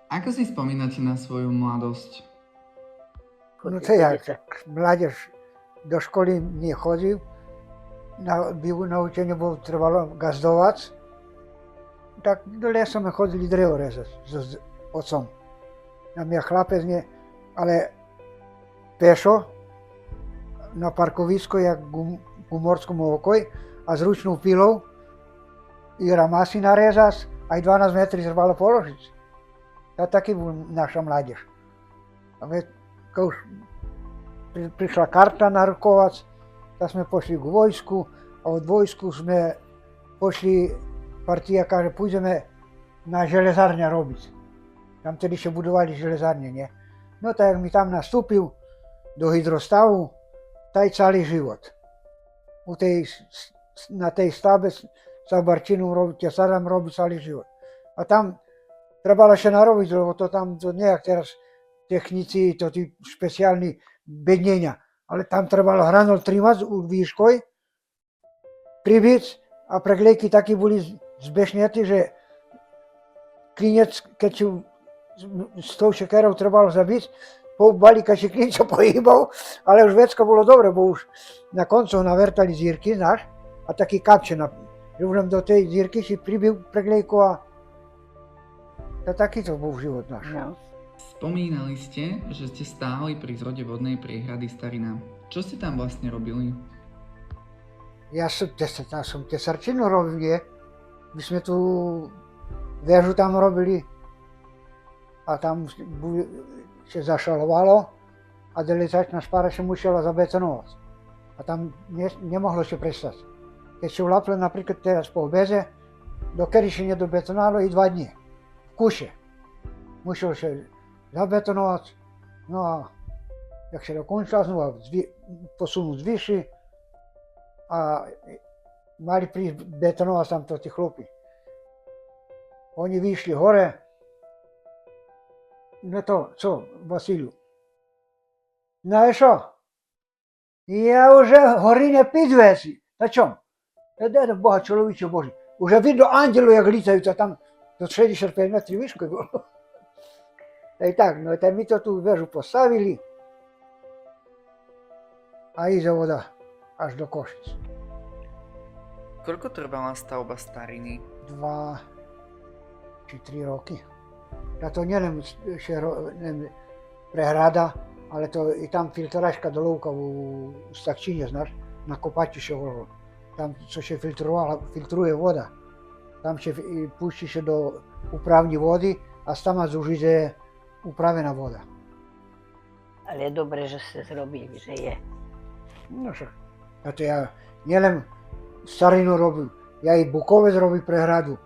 Ako si spomínate na svoju mladosť? No to ja, tak mládež do školy nechodil, na učenie bolo trebalo gazdovac, tak do lesa sme chodili drevo rezať s otcom. Na mňa chlapec nie, ale pešo na parkovisku, jak u morskom okoj, a s ručnou pilou i ramasy narezať, aj 12 metrov trvalo položiť. A taký bol naša mládež. A my, keď už prišla karta na Rukovac, tak sme pošli k vojsku a od vojsku sme pošli, partia kaže, pôjdeme na železárne robiť. Tam tedy ešte budovali železárne, nie? No tak mi tam nastúpil do hydrostavu, taj celý život. Na tej stavbe sa Barčinu robí, tesarom robí celý život. A tam trebalo ešte narobiť, lebo to tam to nejak teraz technici, to tí špeciálni bednenia. Ale tam trebalo hranol trimať u výškoj, pribiť a preglejky takí boli zbešnety, že klinec, keď si s tou šekerou trebalo zabiť, po balíka si klinca pohýbal, ale už vecka bolo dobre, bo už na koncu navertali zírky, znáš, a taký kapče, že už len do tej zírky si pribil preglejku a taký to bol život náš. No. Spomínali ste, že ste stáli pri zrode vodnej priehrady Starina. Čo ste tam vlastne robili? Ja som tesarčinu robil, nie? My sme tu väžu tam robili a tam sa zašalovalo a deletačná špára sa musela zabetonovať. A tam nemohlo sa prestať. Keď sa ulaplo napríklad teraz po obeze, dokedy sa nedobetonovalo i 2 dní. V kuše. Musel sa zabetonovať, no a jak sa dokončila, znova posunúť vyššie a mali prísť betonovať tam to tí chlopi. Oni vyšli hore, no to, co, Vasíliu? No a čo? Ja už horí nepiť veci. Na čom? Ja daj Boha, človeče Boží. Už vidno anđelu, jak lítajú tam do 65 metrov výšky bolo. Aj tak, no tak my to tú väžu postavili a ide voda až do Košic. Koľko trvala stavba Stariny? 2 či 3 roky. Ja to neviem prehrada, ale to i tam filtražka do Lovka u Stakčine, znaš, na Kopači še volalo. Tam co še filtruje voda. Tam še pušti še do upravní vody a tam už ide upravená voda. Ale je dobre, že ste zrobili, že je. No však, a to ja nielen Starinu robil, ja i Bukovec robím prehradu.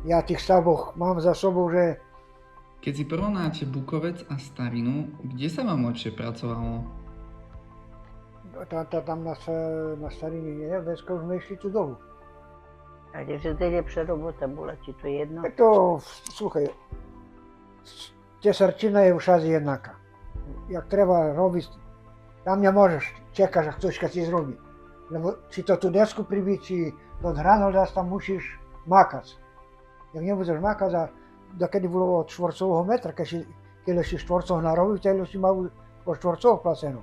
Ja tých stavboch mám za sobou, že... Keď si porovnáte Bukovec a Starinu, kde sa vám lepšie pracovalo? Tam na Starine nie, dneska už sme išli tu dolu. Ale že to je lepšia robota bola, či to je jedno? Tak to, sluchaj, tesarčina je všade jednaká. Jak treba robiť, tam nemôžeš čekať, že ktoś ti zrobí. Lebo či to tú desku pribiť, či to hranol dať, tam musíš makať. Jak nebudeš makať, a dokedy bolo od štvorcového metra, keď si štvorcov narobil, tedy si mal po štvorcov placenú.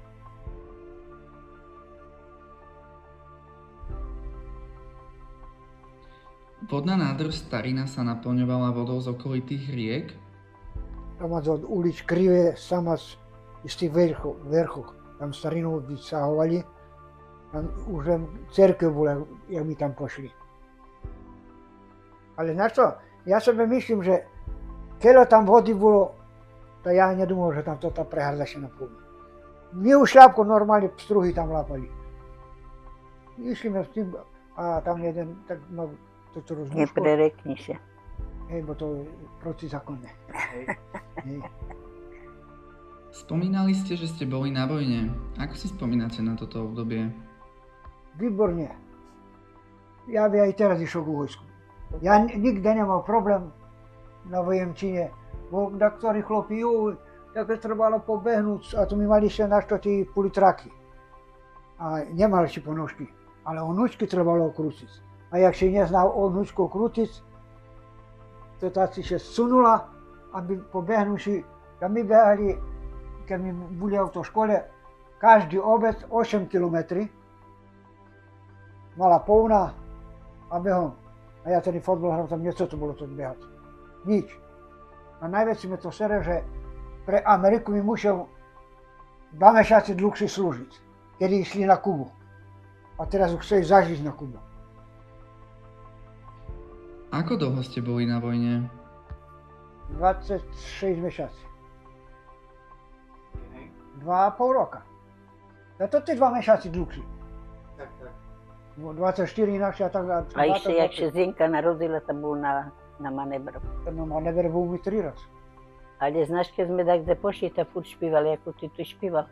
Vodná nádrž Starina sa naplňovala vodou z okolitých riek? Tam od ulic krivé, sama z tých vrchov, tam Starinu vysahovali. Tam už len cerkev bola, jak my tam pošli. Ale na čo? Ja sobie myslím, že keď tam vody bolo, to ja nedumol, že tam to tá prehrada sa naplní. My už šľapko normálne struhy tam lápali. Išli sme s tým a tam jeden tak mal to rozmúško. Neprerekni sa. Hej, bo to je protizákonné. Hej. Spomínali ste, že ste boli na vojne. Ako si spomínate na toto obdobie? Výborne. Ja by aj teraz išiel k vojsku. Ja nikdy nemal problém na Vojemčine, bo ktorí chlopi, tak trebalo pobehnúť, a tu mi mali ešte na to tí pulitraky. A nemali si ponožky, ale onučky trebalo krútiť. A jak si neznal onučku krútiť, to tá si sa sunula aby pobehnúši, tam my behali, keď my boli v autoškole, každý obed 8 km, mala polná a behom. A ja tedy fotbal hral, tam niečo to bolo to behať. Nič. A najviac mi to sere, že pre Ameriku mi musel 2 mesiace dlhšie slúžiť, kedy išli na Kubu. A teraz už chceli zažiť na Kubu. Ako dlho ste boli na vojne? 26 mesiaci. 2,5 roka. A to tie 2 mesiaci dlhšie. Tak. 24 inakšie a tak. A ešte, jak sa Zenka narodila, to bol na manevru. No manéver bol mi 3 razy. Ale znaš, keď sme takde pošli, to furt špívali, ako ty tu špíval.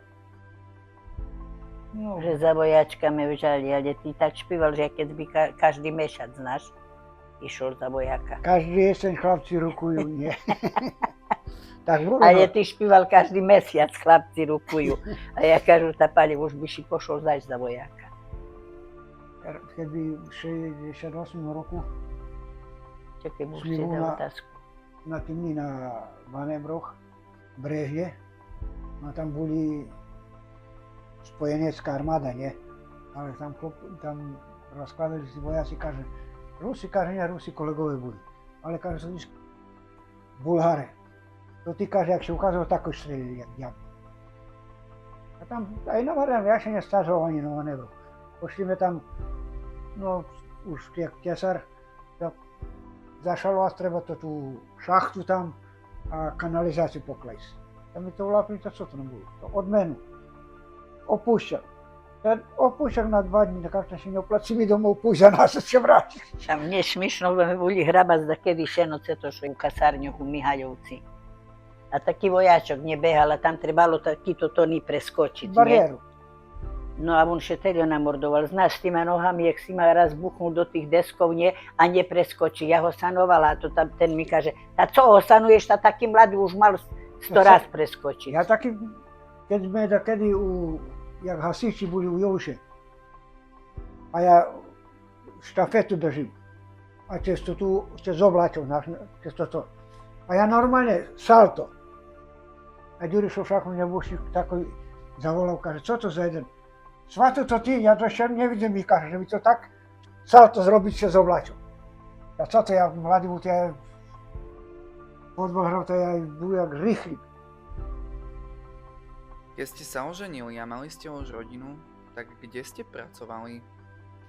No, Že za vojačkami vžali, ale ty tak špíval, že keď by každý mešac, znaš, išiel za vojaka. každý jeseň chlapci rukujú, nie. Tak bolo. Ale ty špíval každý mesiac, chlapci rukujú. A ja kažu, tá pani, už by si pošol zač za vojaka. Keby v 68 roku Čakaj, už Šli si dal na- otázku. na tými na manévroch Brežne, a tam boli spojenecká armáda, nie? Ale tam rozkladali si vojaci, kaže, Rusi, kaže, nie, Rusi kolegové boli. Ale kaže, sú Bulhare. To ty kaže, jak si ukázal, tak už strelili, jak diabli. A tam aj na Marianu, ja sa nestažoval ani na manévru. Pošlíme tam, no už jak tesar, tak zašalo a treba to tú šachtu tam a kanalizáciu poklejsť. Tam mi to volá, to co to nebolo? To odmenu. Opúšťak. Ten opúšťak na 2 dní, tak až si neoplatí mi domov púšť a nás sa vrátiť. A mne smiešno, lebo my boli hrabať da kedy Šenoce, to šo u kasárňu u Mihajovci. A taký vojačok nebehal a tam trebalo takýto tony preskočiť, nie? Bariéru. No a on šetelio namordoval. Znaš, s týma nohami, jak si ma raz buchnul do tých deskov, nie? A nepreskočí. Ja ho sanovala a to tam ten mi kaže, a co ho sanuješ, tá taký mladý už mal 100 raz preskočiť. Ja taký, keď sme takedy jak hasiči boli u Jouše, a ja štafetu držím, a cez oblačov, cez toto. A ja normálne salto. A Ďurišov šachom nebuši takový zavolal, kaže, co to za jeden? Svato to ty, ja to ešte nevidím, mi kaže, že by to tak salto zrobiť cez oblačov. A co to, ja mladý bol, ja fotbal hral, to ja bol jak rýchly. Keď ste sa oženili a mali ste už rodinu, tak kde ste pracovali?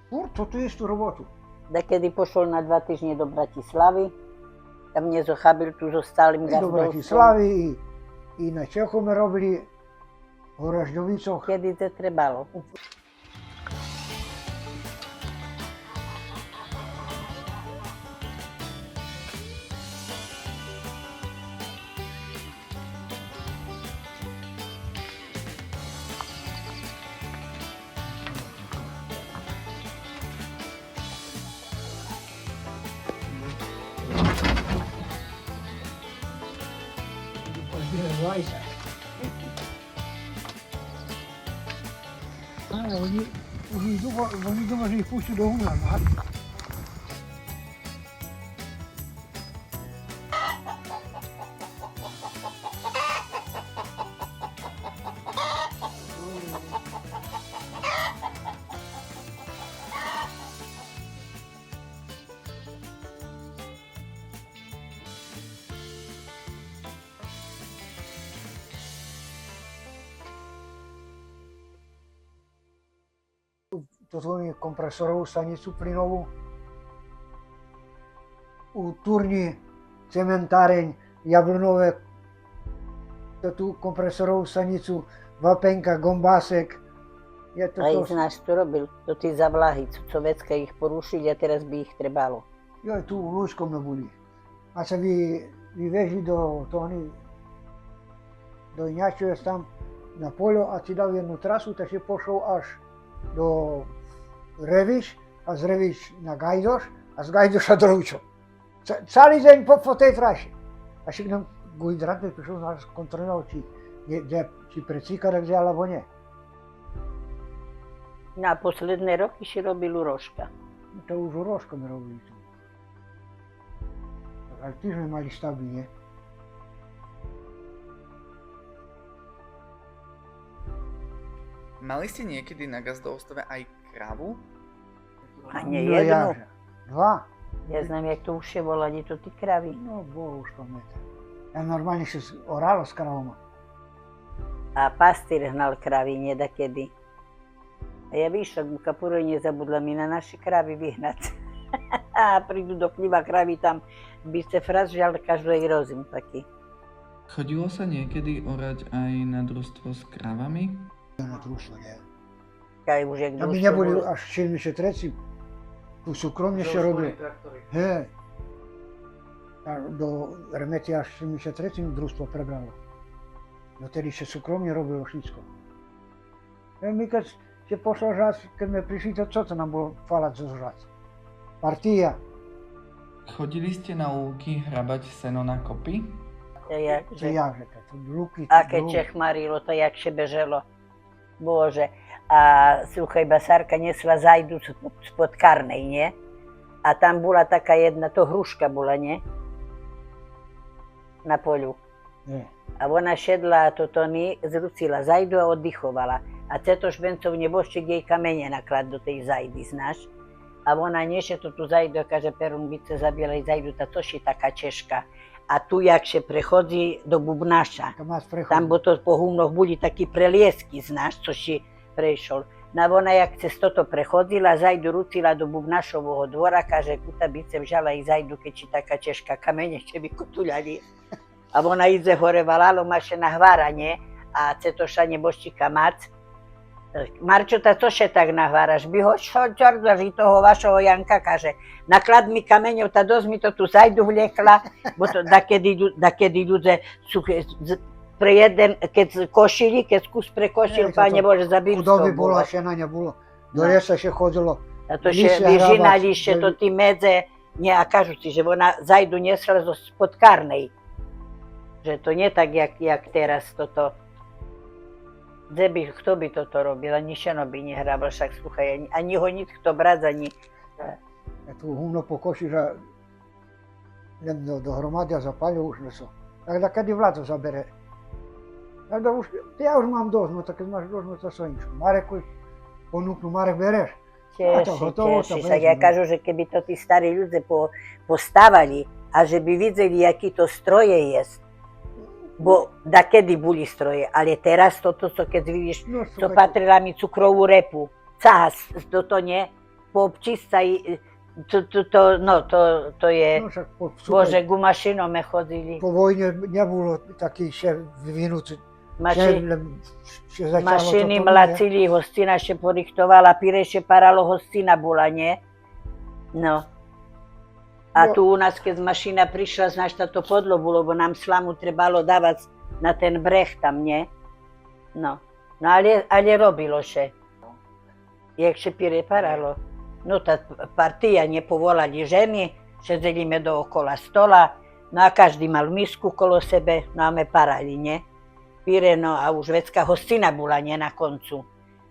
Furt to tú istú robotu. Da kedy pošol na 2 týždne do Bratislavy, tam mne zochabil tu so stálym I do gazdovstvom. Bratislavy, i na Čechome robili, v Horažďovicoch. Kedy to trebalo. Oni думали, že ich pustí do humna. Toto je kompresorovú stanicu plynovú. U Turni, cementáreň, Jablonové, tú kompresorovú stanicu, Vapenka, Gombásek. Je to Aj to... znáš, to robil. To tí zavlahy, Sovietska ich porušili a teraz by ich trebalo. Jo, tu u Lúčkom boli. A sa vyvežli do Iňačovec tam na poľo a si dal jednu trasu, tak si pošol až do Reviš a z Reviš na Gajdoš a z Gajdoša do Lúčov. Celý deň po tej trasi. A však nám Gujdrantek prišiel nás kontroloval, či precíkara kde alebo nie. Na posledné roky si robil u Rožka. To už u Rožkom robili tu. Ale tiež sme mali stavby, nie? Mali ste niekedy na gazdovstve aj kravu? A nie No jednu. jaže. Dva. Ja znam, jak to uše volali, to ti kravi. No, Bog už pamätá. Ja normálne si oralo s kravoma. A pastir hnal kravi niekedy. A ja víš, ak kapuro nezabudla mi na naše kravy vyhnať. A prídu do chliva kravy, tam by se frazžal každý rozum taký. Chodilo sa niekedy orať aj na družstvo s kravami? Na družstvo, nie. Kaj už jak Aby družstvo neboli bolo. až 73. Tu súkromne ešte robili. Hej. A do Remety až 73. družstvo prebralo. Dotedy sa súkromne robilo všetko. My keď ste pošlo žať, keď sme prišli, to čo to nám bolo falať zo žať? Partia. Chodili ste na lúky hrabať seno na kopy? To jaže, to luky. Aké čechmarilo, to jakže beželo. Bože. A sluchaj, basárka nesla zajdu spod Karnej, nie? A tam bola taká jedna, to hruška bola, nie? Na poľu. Nie. A ona šedla toto zrucila zajdu a oddychovala. A ceto šbencov nebošček jej kamene naklad do tej zajdy, znáš? A ona neše to tu zajdu a kaže, Perun, bice zabijela i zajdu, ta to je taká češka. A tu jakže prechodzi do Bubnaša, tam bo to po humnoch boli takí preliesky, znáš, co si prešol. No ona jak cez toto prechodzila, zajdu rucila do Bubnašového dvora, kaže, kuta bice vzala i zajdu, keď si taká češka kamene, će bi kotuljali. A ona ide hore valalo, maše na hváranie a cetoša neboščika mac. Marčo, ta co še tak nahváraš? By ho čordaži toho vašeho Janka, kaže, naklad mi kameňov, ta dosť mi to tu zajdu vliekla, bo to dakedy ľudia sú pre jeden, keď košili, keď kus prekošil, Pane Bože, za bivstvo Chudoby bolo. bolo, šenania bolo. Do lesa še chodilo. A to še vyžina liše, to ti medze, nie, a kažu ti, že ona zajdu nesla spod Karnej. Že to nie tak, jak teraz toto. Kto by toto robil, ani šeno by nehrával, však sluchaj, ani ho nic kto brať, ani... Ja tu humno pokoší, že len dohromady a zapáľujú už leso. Tak kedy vládo zabere. Ja už mám dosť, no tak keď máš dosť, no to Soničku. Marek už ponúknu, Marek bereš. Teší sa. Ja kažu, že keby to tí starí ľudia postavali a že by videli, aký to stroje je. Bo dakedy boli stroje, ale teraz toto, co keď vidíš, co patrila mi cukrovú repu, cas, toto nie, po občista, to je, Bože, gumašinome chodili. Po vojne nebolo taký šéf vyvinutý. Mašiny mlacili, hostina še poriktovala, pireše paralo, hostina bola, nie? No. A tu u nás, keď mašina prišla, znaš, to podlo bolo, bo nám slamu trebalo dávať na ten breh tam, nie? No. No ale robilo še. Jak še pire paralo. No ta partija nie povolali ženy, šedelíme dookola stola, no a každý mal misku kolo sebe, no a me parali, nie? Pire, no a už vecká hostina bola, nie, na koncu.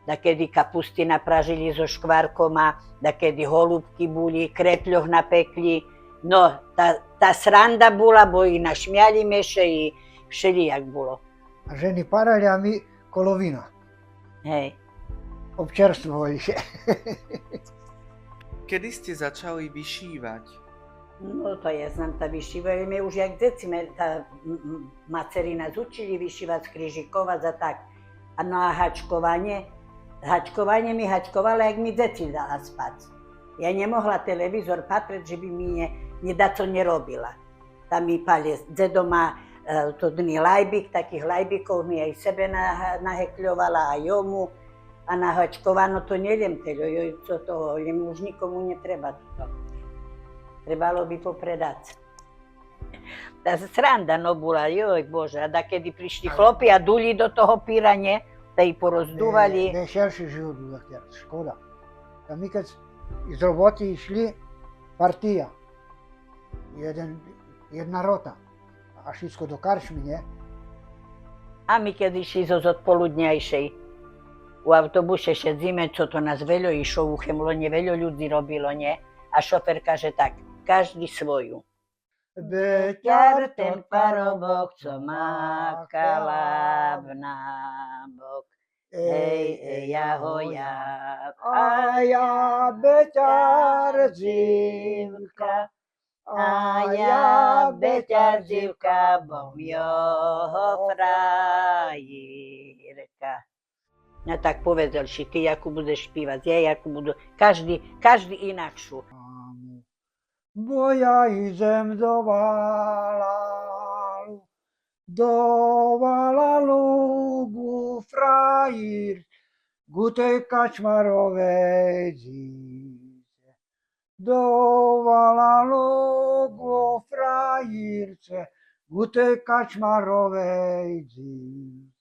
Dakedy kapusty napražili so škvárkom a dakedy holúbky boli, krepľoch napekli. No, tá sranda bola, bo i našmiali meše i všelijak bolo. A ženy parali a my kolovina. Hej. Občerstvovali še. Kedy ste začali vyšívať? No to ja znam, tá vyšívali už jak deci, tá macerina zučili vyšívať, skrižikovať a tak. A no a hačkovanie mi hačkovala, jak mi deci dala spať. Ja nemohla televízor patrieť, že by mi nidaco nerobila. Tam mi pale, dedo má to dny lajbik, takých lajbikov mi aj sebe nahekľovala, aj jomu. A nahačkovano to neviem, toho už nikomu netreba toto. Trebalo by popredať. Tá sranda no bola, joj Bože, a dakedy prišli chlopi a duli do toho píranie, da ich porozdúvali. Vešerší život bol škoda. A my keď z roboty išli, partia. Jedna rota. A všetko do karčmy, nie? A my keď išli zo odpoludňajšej, u autobuse šedzíme, co to nás veľo išlo uchem, lone veľo ľudí robilo, nie? A šofer kaže tak, každý svoju. Beťar ten parobok, co má kalab na bok. ej, ahoja. A ja beťar dzivka, A ja beťar dzivka, bom jeho frajerka. No tak povedz, Elši, ty ako budeš špívať, ja ako budu, každý inakšu. bo ja idem do Valalu, frajír, ku tej kačmarovej dzice. Do Valalu, frajírce, ku tej kačmarovej dzice.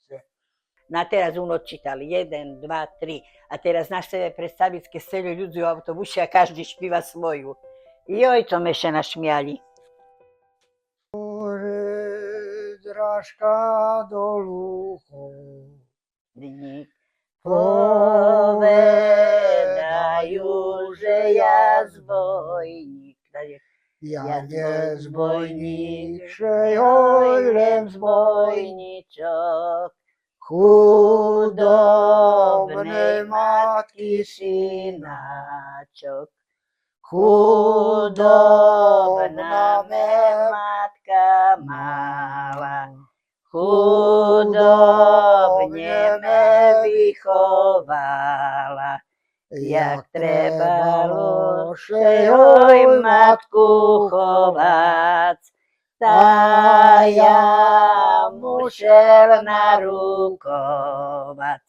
No a teraz odčítali 1, 2, 3. A teraz na sebe predstaviť, keď sedeli ľudí v autobuse a každý špíva svoju. Joj, to me še našmiali. Drážka do Luchov, Povedajú, že ja zbojník. ja nie zbojník, že oj len zbojníčok. chudobnej matky synáčok. chudobná me matka mala, chudobne me vychovala. Jak trebalo, že oj matku chovať, tá ja musel narukovať.